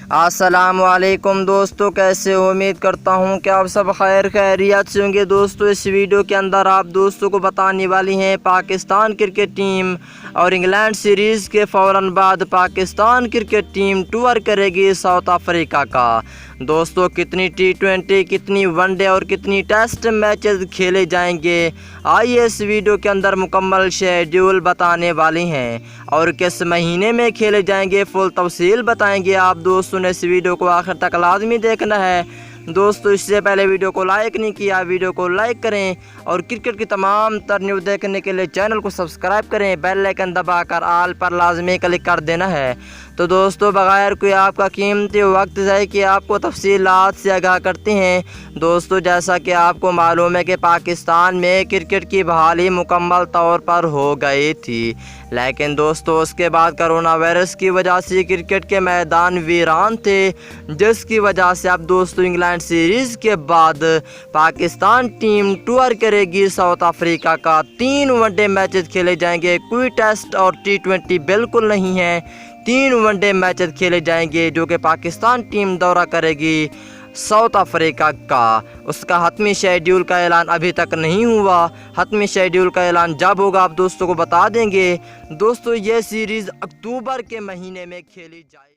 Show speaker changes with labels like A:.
A: السلام علیکم دوستو، کیسے ہو؟ امید کرتا ہوں کہ آپ سب خیر خیریت سے ہوں گے۔ دوستو اس ویڈیو کے اندر آپ دوستوں کو بتانے والی ہیں پاکستان کرکٹ ٹیم اور انگلینڈ سیریز کے فوراً بعد پاکستان کرکٹ ٹیم ٹور کرے گی ساؤتھ افریقہ کا۔ دوستو کتنی T20، کتنی ون ڈے اور کتنی ٹیسٹ میچز کھیلے جائیں گے، آئیے اس ویڈیو کے اندر مکمل شیڈیول بتانے والی ہیں اور کس مہینے میں کھیلے جائیں گے فل تفصیل بتائیں گے۔ آپ دوستوں نے اس ویڈیو کو آخر تک لازمی دیکھنا ہے۔ دوستو اس سے پہلے ویڈیو کو لائک نہیں کیا، ویڈیو کو لائک کریں اور کرکٹ کی تمام تر نیوز دیکھنے کے لیے چینل کو سبسکرائب کریں، بیل آئیکن دبا کر آل پر لازمی کلک کر دینا ہے۔ تو دوستو بغیر کوئی آپ کا قیمتی وقت ضائع کیے آپ کو تفصیلات سے آگاہ کرتے ہیں۔ دوستو جیسا کہ آپ کو معلوم ہے کہ پاکستان میں کرکٹ کی بحالی مکمل طور پر ہو گئی تھی، لیکن دوستو اس کے بعد کرونا وائرس کی وجہ سے کرکٹ کے میدان ویران تھے، جس کی وجہ سے اب دوستو انگلینڈ سیریز کے بعد پاکستان ٹیم ٹور کرے گی ساؤتھ افریقہ کا۔ 3 ون ڈے میچز کھیلے جائیں گے، کوئی ٹیسٹ اور T20 بالکل نہیں ہے۔ 3 ون ڈے میچز کھیلے جائیں گے جو کہ پاکستان ٹیم دورہ کرے گی ساؤتھ افریقہ کا۔ اس کا حتمی شیڈیول کا اعلان ابھی تک نہیں ہوا، حتمی شیڈیول کا اعلان جب ہوگا آپ دوستوں کو بتا دیں گے۔ دوستو یہ سیریز اکتوبر کے مہینے میں کھیلی جائے گی۔